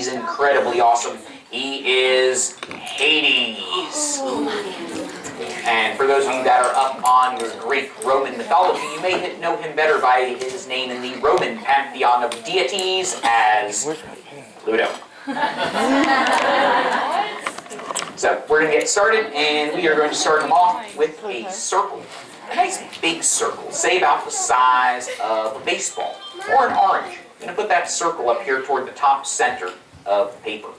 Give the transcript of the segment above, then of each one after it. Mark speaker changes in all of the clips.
Speaker 1: He's incredibly awesome. He is Hades. And for those of you that are up on your Greek Roman mythology, you may know him better by his name in the Roman pantheon of deities as Pluto. So we're going to get started, and we are going to start them off with a circle. A nice big circle, say about the size of a baseball or an orange. I'm going to put that circle up here toward the top center of the paper.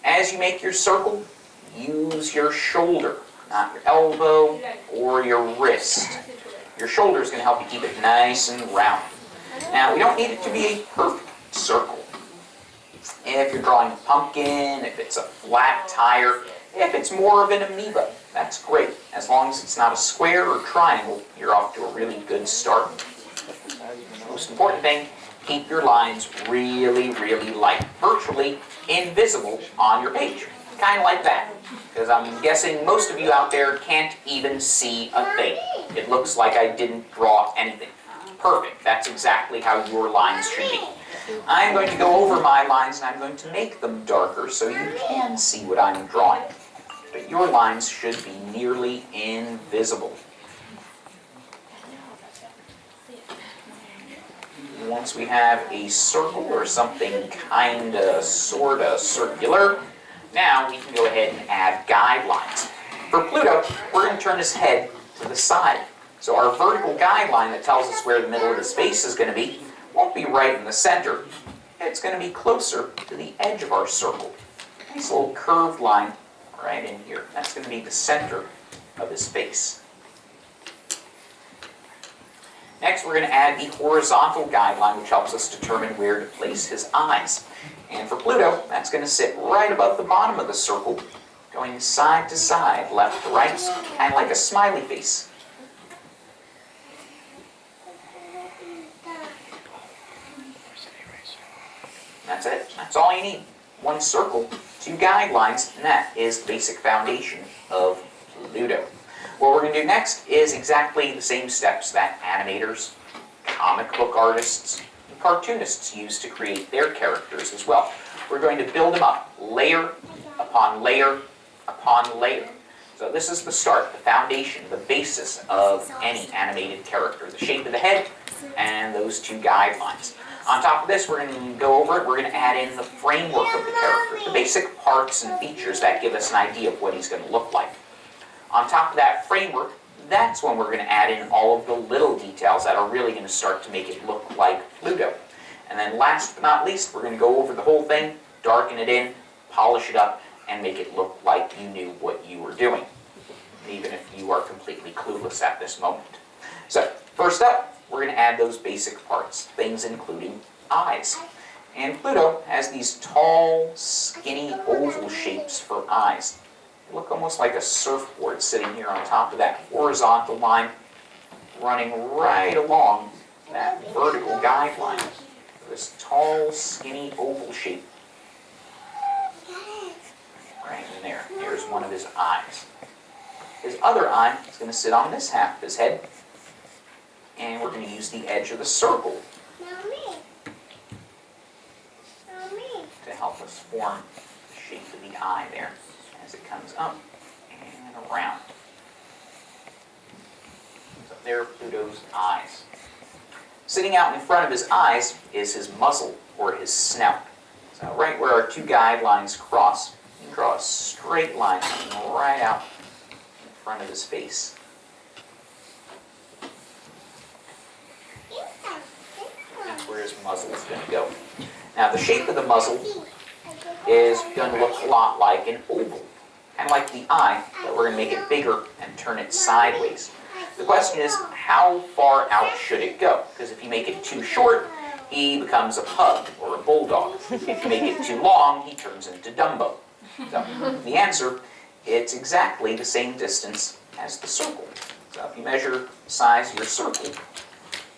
Speaker 1: As you make your circle, use your shoulder, not your elbow or your wrist. Your shoulder is going to help you keep it nice and round. Now, we don't need it to be a perfect circle. If you're drawing a pumpkin, if it's a flat tire, if it's more of an amoeba, that's great. As long as it's not a square or triangle, you're off to a really good start. Most important thing, keep your lines really, really light, virtually invisible on your page. Kind of like that. Because I'm guessing most of you out there can't even see a thing. It looks like I didn't draw anything. Perfect. That's exactly how your lines should be. I'm going to go over my lines and I'm going to make them darker so you can see what I'm drawing. But your lines should be nearly invisible. Once we have a circle or something kinda, sorta circular, now we can go ahead and add guidelines. For Pluto, we're going to turn his head to the side. So our vertical guideline that tells us where the middle of his face is going to be won't be right in the center. It's going to be closer to the edge of our circle. Nice little curved line right in here. That's going to be the center of his face. Next, we're going to add the horizontal guideline, which helps us determine where to place his eyes. And for Pluto, that's going to sit right above the bottom of the circle, going side to side, left to right, kind of like a smiley face. That's it. That's all you need. One circle, two guidelines, and that is the basic foundation of Pluto. What we're going to do next is exactly the same steps that animators, comic book artists, and cartoonists use to create their characters as well. We're going to build them up, layer upon layer upon layer. So this is the start, the foundation, the basis of any animated character, the shape of the head and those two guidelines. On top of this, we're going to go over it, we're going to add in the framework of the character, the basic parts and features that give us an idea of what he's going to look like. On top of that framework, that's when we're going to add in all of the little details that are really going to start to make it look like Pluto. And then last but not least, we're going to go over the whole thing, darken it in, polish it up, and make it look like you knew what you were doing, even if you are completely clueless at this moment. So, first up, we're going to add those basic parts, things including eyes. And Pluto has these tall, skinny, oval shapes for eyes. They look almost like a surfboard sitting here on top of that horizontal line, running right along that vertical guideline. This tall, skinny, oval shape. Right in there. Here's one of his eyes. His other eye is going to sit on this half of his head. And we're going to use the edge of the circle to help us form the shape of the eye there as it comes up and around. So there are Pluto's eyes. Sitting out in front of his eyes is his muzzle, or his snout. So right where our two guidelines cross, you can draw a straight line right out in front of his face. That's where his muzzle is going to go. Now the shape of the muzzle is going to look a lot like an oval, kind of like the eye, but we're going to make it bigger and turn it sideways. The question is, how far out should it go? Because if you make it too short, he becomes a pug or a bulldog. If you make it too long, he turns into Dumbo. So the answer, it's exactly the same distance as the circle. So if you measure the size of your circle,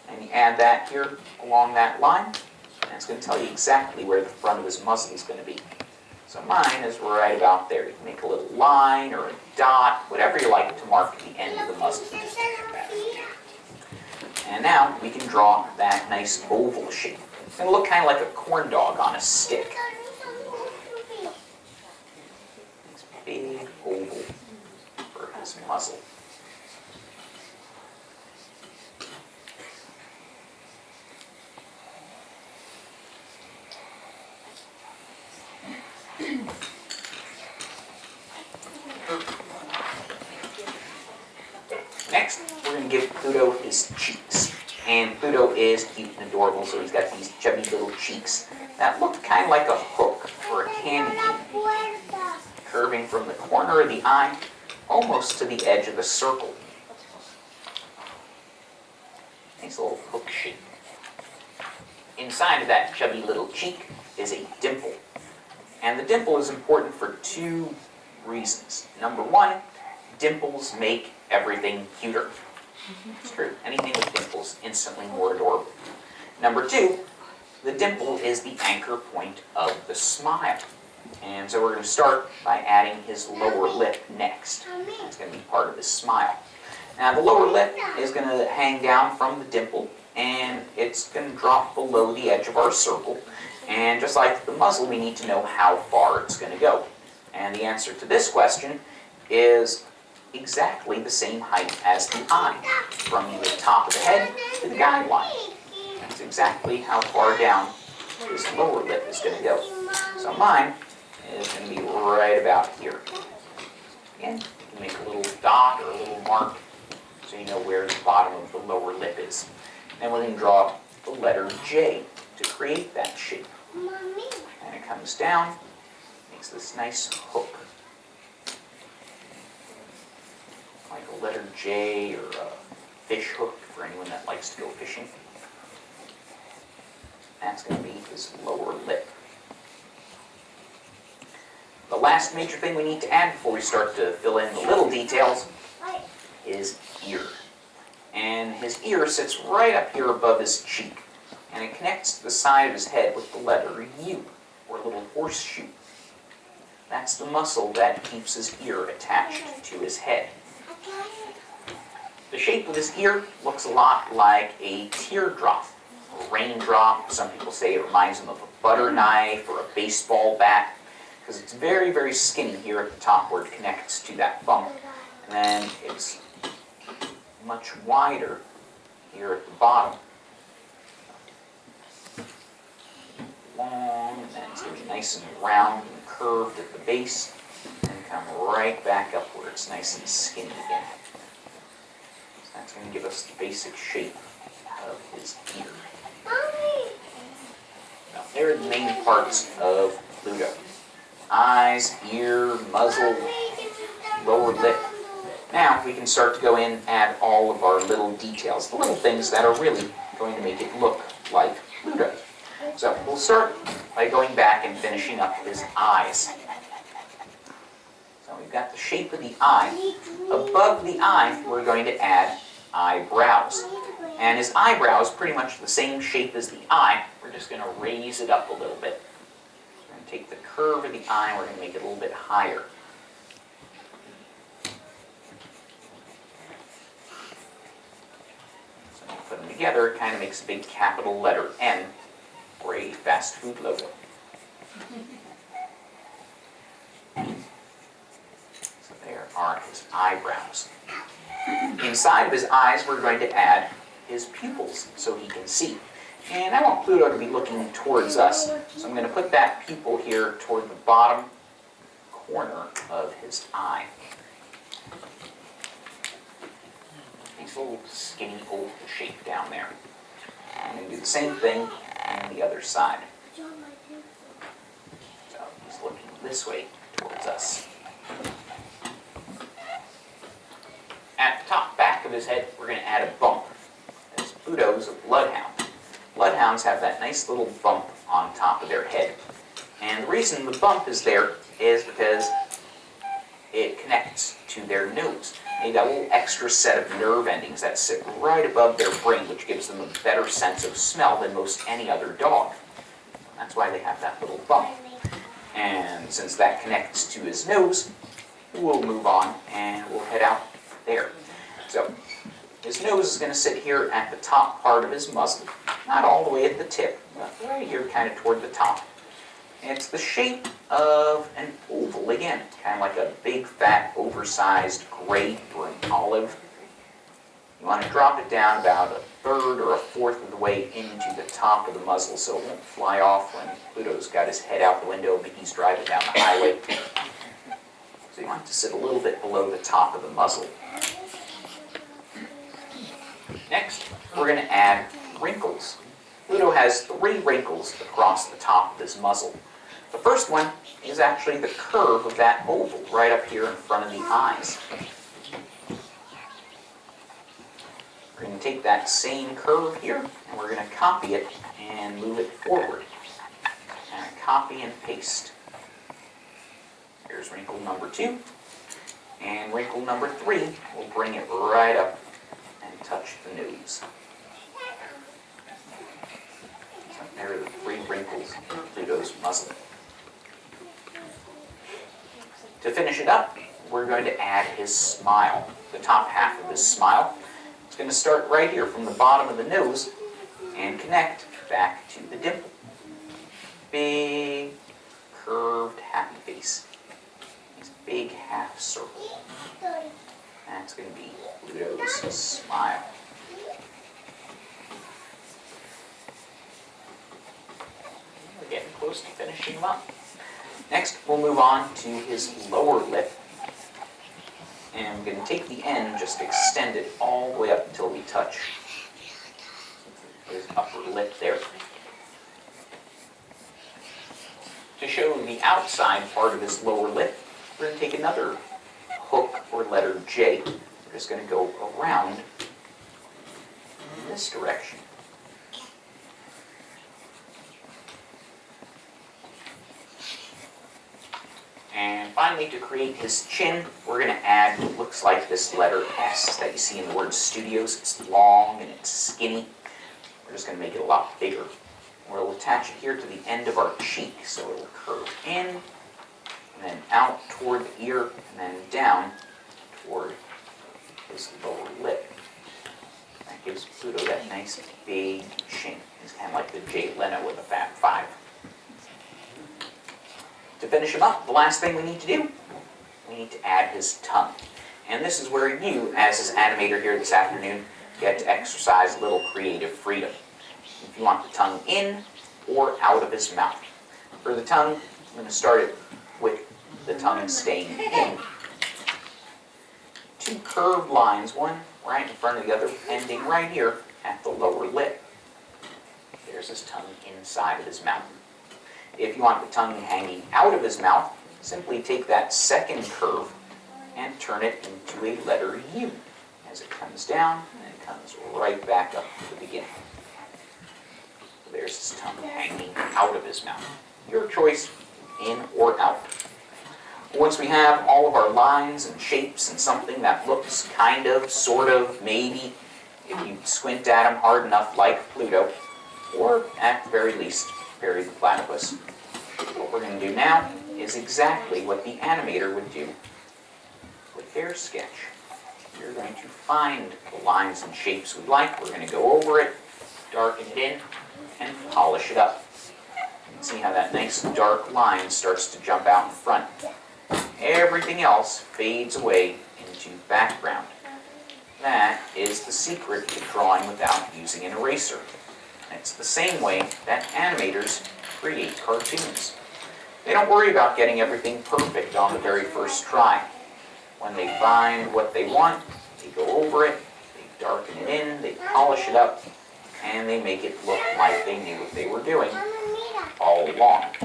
Speaker 1: and you add that here along that line, that's going to tell you exactly where the front of his muzzle is going to be. So mine is right about there. You can make a little line or a dot, whatever you like to mark the end of the muzzle. And now we can draw that nice oval shape. It's going to look kind of like a corn dog on a stick. going to give Pluto his cheeks. And Pluto is cute and adorable, so he's got these chubby little cheeks that look kind of like a hook or a candy cane, curving from the corner of the eye almost to the edge of the circle. Nice little hook shape. Inside of that chubby little cheek is a dimple. And the dimple is important for two reasons. Number one, dimples make everything cuter. It's true. Anything with dimples, instantly more adorable. Number two, the dimple is the anchor point of the smile. And so we're going to start by adding his lower lip next. It's going to be part of his smile. Now the lower lip is going to hang down from the dimple, and it's going to drop below the edge of our circle. And just like the muzzle, we need to know how far it's going to go. And the answer to this question is exactly the same height as the eye, from the top of the head to the guideline. That's exactly how far down this lower lip is going to go. So mine is going to be right about here. Again, you can make a little dot or a little mark so you know where the bottom of the lower lip is. And we're going to draw the letter J to create that shape. And it comes down, makes this nice hook, like a letter J or a fish hook for anyone that likes to go fishing. That's going to be his lower lip. The last major thing we need to add before we start to fill in the little details is ear. And his ear sits right up here above his cheek, and it connects to the side of his head with the letter U, or a little horseshoe. That's the muscle that keeps his ear attached to his head. The shape of his ear looks a lot like a teardrop, a raindrop. Some people say it reminds them of a butter knife or a baseball bat, because it's very, very skinny here at the top where it connects to that bump. And then it's much wider here at the bottom. Long, and then it's going to be nice and round and curved at the base, and come right back up where it's nice and skinny again. So that's going to give us the basic shape of his ear. Now, there are the main parts of Pluto. Eyes, ear, muzzle, lower lip. Now we can start to go in and add all of our little details, the little things that are really going to make it look like Pluto. So we'll start by going back and finishing up his eyes. So we've got the shape of the eye. Above the eye, we're going to add eyebrows. And his eyebrow is pretty much the same shape as the eye. We're just going to raise it up a little bit. We're going to take the curve of the eye and we're going to make it a little bit higher. So when you put them together, it kind of makes a big capital letter N, or a fast food logo. So there are his eyebrows. Inside of his eyes, we're going to add his pupils so he can see. And I want Pluto to be looking towards us, so I'm going to put that pupil here toward the bottom corner of his eye. Nice little skinny oval shape down there. I'm going to do the same thing on the other side. So he's looking this way towards us. At the top back of his head, we're going to add a bump. As Pluto's a bloodhound. Bloodhounds have that nice little bump on top of their head. And the reason the bump is there is because it connects to their nose. They've got a little extra set of nerve endings that sit right above their brain, which gives them a better sense of smell than most any other dog. That's why they have that little bump. And since that connects to his nose, we'll move on and we'll head out there. So his nose is going to sit here at the top part of his muzzle. Not all the way at the tip, but right here kind of toward the top. And it's the shape of an oval again, kind of like a big, fat, oversized grape or an olive. You want to drop it down about a third or a fourth of the way into the top of the muzzle so it won't fly off when Pluto's got his head out the window and he's driving down the highway. So you want it to sit a little bit below the top of the muzzle. Next, we're going to add wrinkles. Pluto has 3 wrinkles across the top of his muzzle. The first one is actually the curve of that oval right up here in front of the eyes. We're going to take that same curve here, and we're going to copy it and move it forward. And copy and paste. Here's wrinkle number 2. And wrinkle number 3, we'll bring it right up and touch the nose. So there are the 3 wrinkles in Pluto's muzzle. To finish it up, we're going to add his smile, the top half of his smile. It's going to start right here from the bottom of the nose and connect back to the dimple. Big, curved, happy face. His big half circle. That's going to be Pluto's smile. We're getting close to finishing him up. Next, we'll move on to his lower lip. And we're going to take the end, just extend it all the way up until we touch his upper lip there. To show the outside part of his lower lip, we're going to take another hook or letter J. We're just going to go around in this direction. And finally, to create his chin, we're going to add what looks like this letter S that you see in the word studios. It's long and it's skinny. We're just going to make it a lot bigger. We'll attach it here to the end of our cheek, so it'll curve in, and then out toward the ear, and then down toward his lower lip. That gives Pluto that nice big chin. It's kind of like the Jay Leno with a Fab Five. To finish him up, the last thing we need to do, we need to add his tongue. And this is where you, as his animator here this afternoon, get to exercise a little creative freedom. If you want the tongue in or out of his mouth. For the tongue, I'm going to start it with the tongue staying in. 2 curved lines, one right in front of the other, ending right here at the lower lip. There's his tongue inside of his mouth. If you want the tongue hanging out of his mouth, simply take that second curve and turn it into a letter U. As it comes down, and it comes right back up to the beginning. So there's his tongue hanging out of his mouth. Your choice, in or out. Once we have all of our lines and shapes and something that looks kind of, sort of, maybe, if you squint at him hard enough like Pluto, or at the very least, Perry the Platypus. What we're going to do now is exactly what the animator would do with their sketch. You're going to find the lines and shapes we like. We're going to go over it, darken it in, and polish it up. You can see how that nice dark line starts to jump out in front. Everything else fades away into background. That is the secret to drawing without using an eraser. It's the same way that animators create cartoons. They don't worry about getting everything perfect on the very first try. When they find what they want, they go over it, they darken it in, they polish it up, and they make it look like they knew what they were doing all along,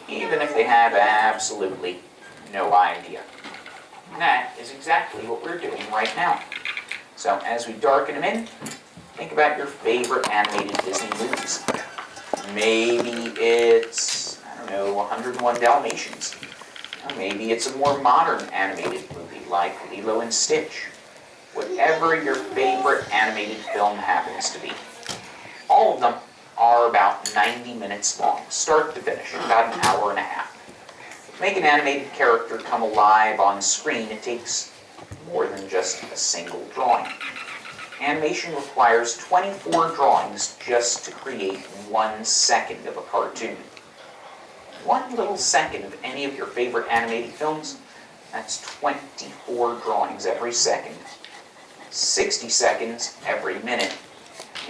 Speaker 1: even if they have absolutely no idea. And that is exactly what we're doing right now. So as we darken them in, think about your favorite animated Disney movies. Maybe it's, 101 Dalmatians. Or maybe it's a more modern animated movie like Lilo and Stitch. Whatever your favorite animated film happens to be. All of them are about 90 minutes long, start to finish, about an hour and a half. To make an animated character come alive on screen, it takes more than just a single drawing. Animation requires 24 drawings just to create 1 second of a cartoon. 1 little second of any of your favorite animated films, that's 24 drawings every second. 60 seconds every minute.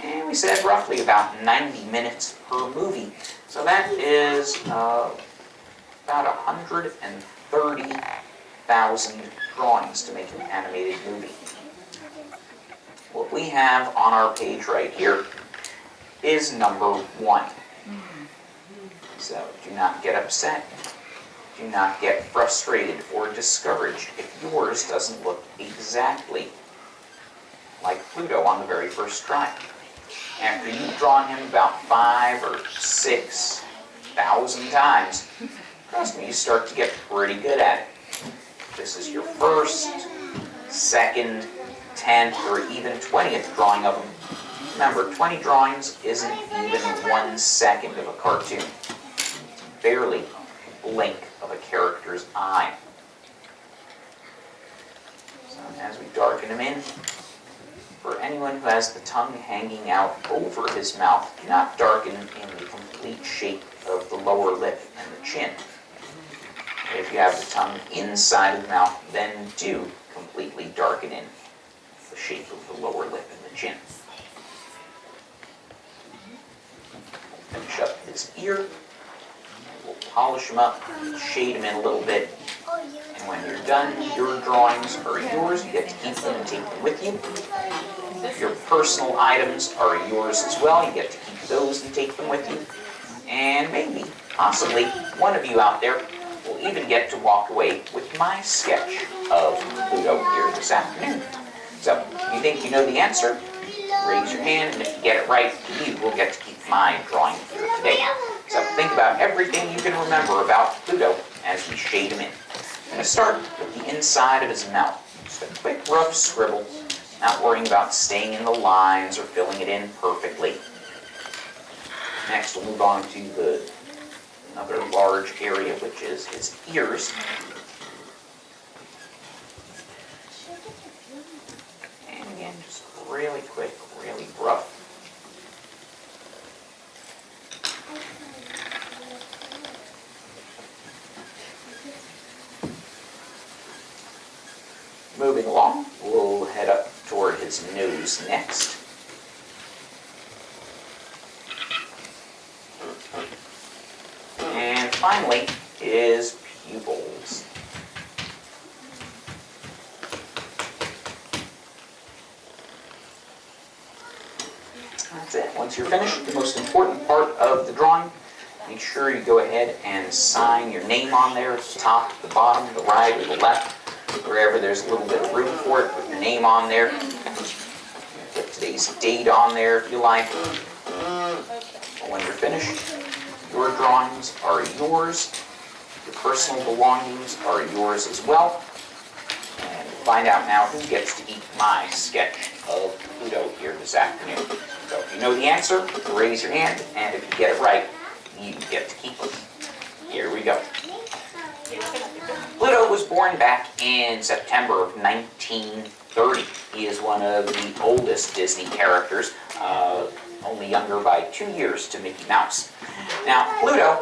Speaker 1: And we said roughly about 90 minutes per movie. So that is about 130,000 drawings to make an animated movie. what we have on our page right here is number 1. So do not get upset. Do not get frustrated or discouraged if yours doesn't look exactly like Pluto on the very first try. After you've drawn him about 5 or 6,000 times, trust me, you start to get pretty good at it. This is your first, second, 10th, or even 20th drawing of him. Remember, 20 drawings isn't even 1 second of a cartoon. Barely a blink of a character's eye. So as we darken him in, for anyone who has the tongue hanging out over his mouth, do not darken in the complete shape of the lower lip and the chin. If you have the tongue inside of the mouth, then do completely darken in the shape of the lower lip and the chin. Finish up his ear. We'll polish him up, shade him in a little bit. And when you're done, your drawings are yours. You get to keep them and take them with you. Your personal items are yours as well. You get to keep those and take them with you. And maybe, possibly, one of you out there will even get to walk away with my sketch of Pluto here this afternoon. So, if you think you know the answer, raise your hand, and if you get it right, you will get to keep my drawing here today. So think about everything you can remember about Pluto as we shade him in. I'm going to start with the inside of his mouth. Just a quick rough scribble, not worrying about staying in the lines or filling it in perfectly. Next we'll move on to another large area, which is his ears. And again, just really quick, really rough. Moving along, we'll head up toward his nose next. And finally, his pupils. That's it. Once you're finished, the most important part of the drawing, make sure you go ahead and sign your name on there at the top, the bottom, the right, or the left. Wherever there's a little bit of room for it, put your name on there. Put today's date on there if you like. When you're finished, your drawings are yours. Your personal belongings are yours as well. And we'll find out now who gets to eat my sketch of Pluto here this afternoon. So if you know the answer, raise your hand, and if you get it right, you get to keep it. Here we go. Pluto was born back in September of 1930. He is one of the oldest Disney characters, only younger by 2 years to Mickey Mouse. Now, Pluto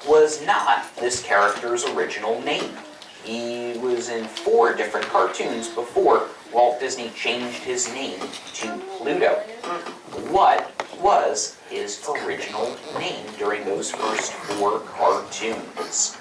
Speaker 1: was not this character's original name. He was in 4 different cartoons before Walt Disney changed his name to Pluto. What was his original name during those first 4 cartoons?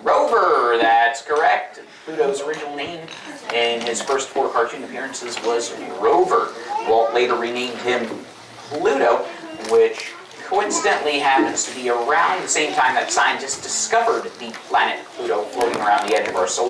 Speaker 1: Rover, that's correct. Pluto's original name in his first 4 cartoon appearances was Rover. Walt later renamed him Pluto, which coincidentally happens to be around the same time that scientists discovered the planet Pluto floating around the edge of our solar